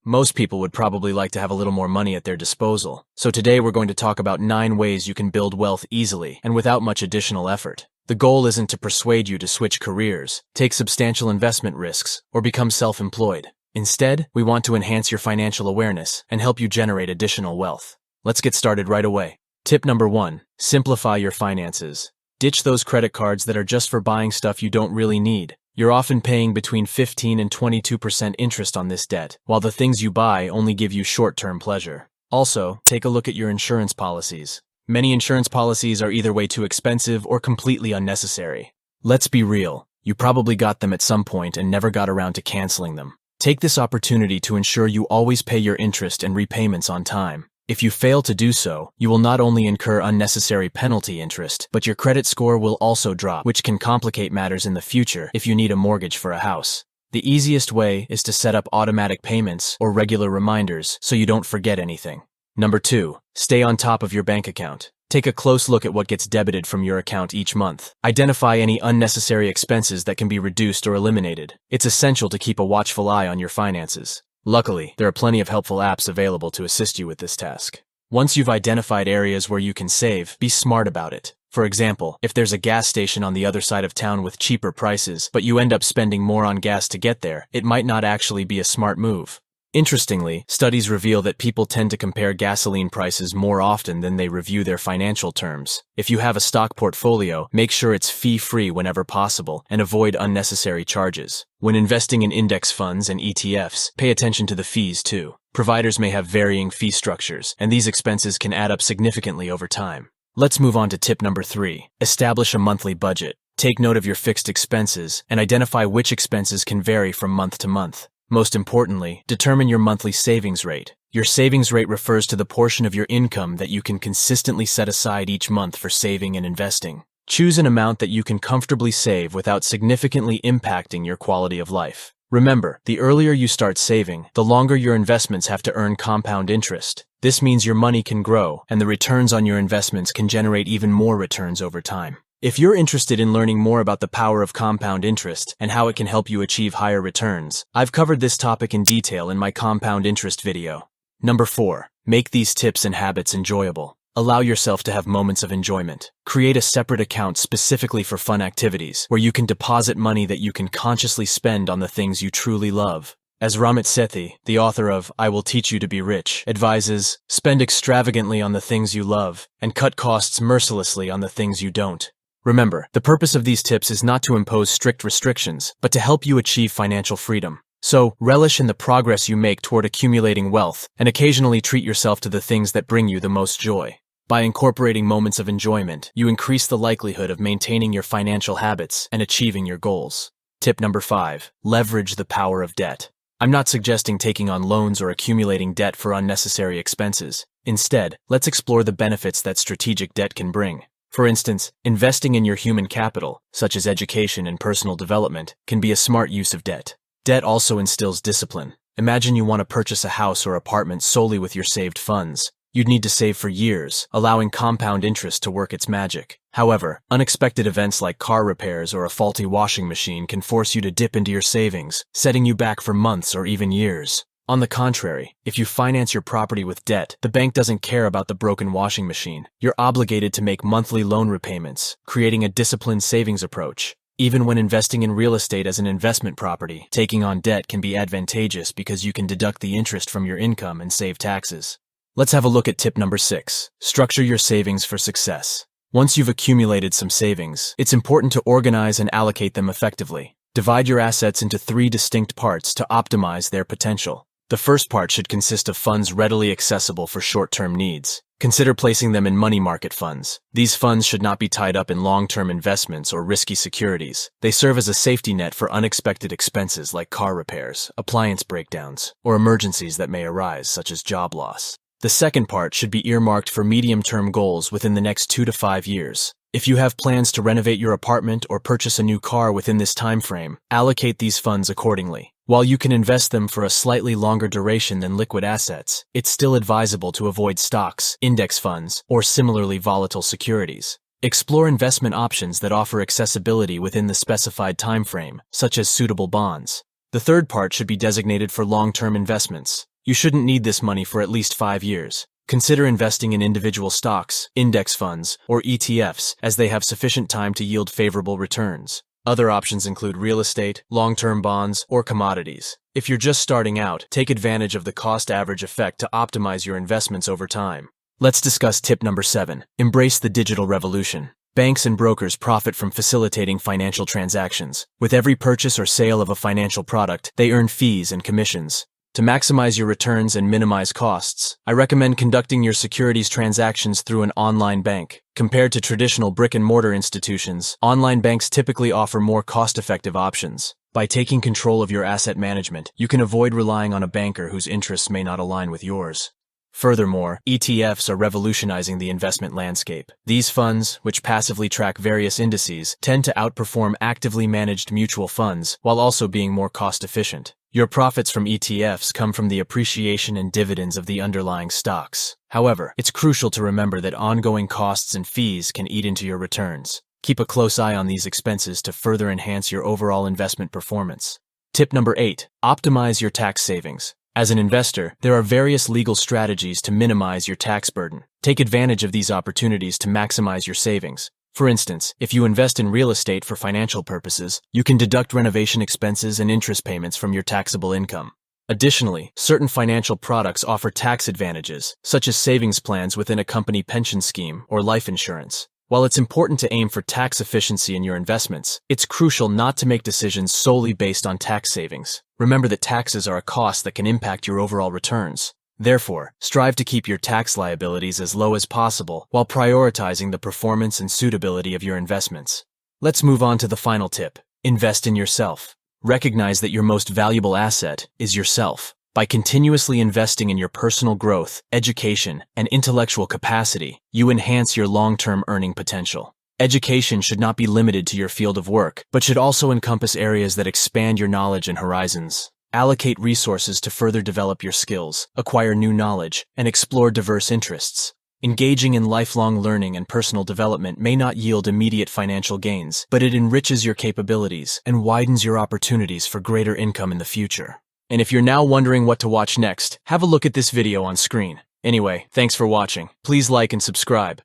Most people would probably like to have a little more money at their disposal. So today we're going to talk about 9 ways you can build wealth easily and without much additional effort. The goal isn't to persuade you to switch careers, take substantial investment risks, or become self-employed. Instead, we want to enhance your financial awareness and help you generate additional wealth. Let's get started right away. Tip number 1. Simplify your finances. Ditch those credit cards that are just for buying stuff you don't really need. You're often paying between 15 and 22% interest on this debt, while the things you buy only give you short-term pleasure. Also, take a look at your insurance policies. Many insurance policies are either way too expensive or completely unnecessary. Let's be real, you probably got them at some point and never got around to canceling them. Take this opportunity to ensure you always pay your interest and repayments on time. If you fail to do so, you will not only incur unnecessary penalty interest, but your credit score will also drop, which can complicate matters in the future if you need a mortgage for a house. The easiest way is to set up automatic payments or regular reminders so you don't forget anything. Number 2. Stay on top of your bank account. Take a close look at what gets debited from your account each month. Identify any unnecessary expenses that can be reduced or eliminated. It's essential to keep a watchful eye on your finances. Luckily, there are plenty of helpful apps available to assist you with this task. Once you've identified areas where you can save, be smart about it. For example, if there's a gas station on the other side of town with cheaper prices, but you end up spending more on gas to get there, it might not actually be a smart move. Interestingly, studies reveal that people tend to compare gasoline prices more often than they review their financial terms. If you have a stock portfolio, make sure it's fee-free whenever possible and avoid unnecessary charges. When investing in index funds and ETFs, pay attention to the fees too. Providers may have varying fee structures, and these expenses can add up significantly over time. Let's move on to tip number 3. Establish a monthly budget. Take note of your fixed expenses and identify which expenses can vary from month to month. Most importantly, determine your monthly savings rate. Your savings rate refers to the portion of your income that you can consistently set aside each month for saving and investing. Choose an amount that you can comfortably save without significantly impacting your quality of life. Remember, the earlier you start saving, the longer your investments have to earn compound interest. This means your money can grow, and the returns on your investments can generate even more returns over time. If you're interested in learning more about the power of compound interest and how it can help you achieve higher returns, I've covered this topic in detail in my compound interest video. Number 4. Make these tips and habits enjoyable. Allow yourself to have moments of enjoyment. Create a separate account specifically for fun activities, where you can deposit money that you can consciously spend on the things you truly love. As Ramit Sethi, the author of I Will Teach You to Be Rich, advises, spend extravagantly on the things you love and cut costs mercilessly on the things you don't. Remember, the purpose of these tips is not to impose strict restrictions, but to help you achieve financial freedom. So, relish in the progress you make toward accumulating wealth, and occasionally treat yourself to the things that bring you the most joy. By incorporating moments of enjoyment, you increase the likelihood of maintaining your financial habits and achieving your goals. Tip number 5. Leverage the power of debt. I'm not suggesting taking on loans or accumulating debt for unnecessary expenses. Instead, let's explore the benefits that strategic debt can bring. For instance, investing in your human capital, such as education and personal development, can be a smart use of debt. Debt also instills discipline. Imagine you want to purchase a house or apartment solely with your saved funds. You'd need to save for years, allowing compound interest to work its magic. However, unexpected events like car repairs or a faulty washing machine can force you to dip into your savings, setting you back for months or even years. On the contrary, if you finance your property with debt, the bank doesn't care about the broken washing machine. You're obligated to make monthly loan repayments, creating a disciplined savings approach. Even when investing in real estate as an investment property, taking on debt can be advantageous because you can deduct the interest from your income and save taxes. Let's have a look at tip number 6. Structure your savings for success. Once you've accumulated some savings, it's important to organize and allocate them effectively. Divide your assets into 3 distinct parts to optimize their potential. The first part should consist of funds readily accessible for short-term needs. Consider placing them in money market funds. These funds should not be tied up in long-term investments or risky securities. They serve as a safety net for unexpected expenses like car repairs, appliance breakdowns, or emergencies that may arise, such as job loss. The second part should be earmarked for medium-term goals within the next 2 to 5 years. If you have plans to renovate your apartment or purchase a new car within this time frame, allocate these funds accordingly. While you can invest them for a slightly longer duration than liquid assets, it's still advisable to avoid stocks, index funds, or similarly volatile securities. Explore investment options that offer accessibility within the specified time frame, such as suitable bonds. The third part should be designated for long-term investments. You shouldn't need this money for at least 5 years. Consider investing in individual stocks, index funds, or ETFs, as they have sufficient time to yield favorable returns. Other options include real estate, long-term bonds, or commodities. If you're just starting out, take advantage of the cost-average effect to optimize your investments over time. Let's discuss tip number 7. Embrace the digital revolution. Banks and brokers profit from facilitating financial transactions. With every purchase or sale of a financial product, they earn fees and commissions. To maximize your returns and minimize costs, I recommend conducting your securities transactions through an online bank. Compared to traditional brick-and-mortar institutions, online banks typically offer more cost-effective options. By taking control of your asset management, you can avoid relying on a banker whose interests may not align with yours. Furthermore, ETFs are revolutionizing the investment landscape. These funds, which passively track various indices, tend to outperform actively managed mutual funds while also being more cost-efficient. Your profits from ETFs come from the appreciation and dividends of the underlying stocks. However, it's crucial to remember that ongoing costs and fees can eat into your returns. Keep a close eye on these expenses to further enhance your overall investment performance. Tip number 8. Optimize your tax savings. As an investor, there are various legal strategies to minimize your tax burden. Take advantage of these opportunities to maximize your savings. For instance, if you invest in real estate for financial purposes, you can deduct renovation expenses and interest payments from your taxable income. Additionally, certain financial products offer tax advantages, such as savings plans within a company pension scheme or life insurance. While it's important to aim for tax efficiency in your investments, it's crucial not to make decisions solely based on tax savings. Remember that taxes are a cost that can impact your overall returns. Therefore, strive to keep your tax liabilities as low as possible while prioritizing the performance and suitability of your investments. Let's move on to the final tip. Invest in yourself. Recognize that your most valuable asset is yourself. By continuously investing in your personal growth, education, and intellectual capacity, you enhance your long-term earning potential. Education should not be limited to your field of work, but should also encompass areas that expand your knowledge and horizons. Allocate resources to further develop your skills, acquire new knowledge, and explore diverse interests. Engaging in lifelong learning and personal development may not yield immediate financial gains, but it enriches your capabilities and widens your opportunities for greater income in the future. And if you're now wondering what to watch next, have a look at this video on screen. Anyway, thanks for watching. Please like and subscribe.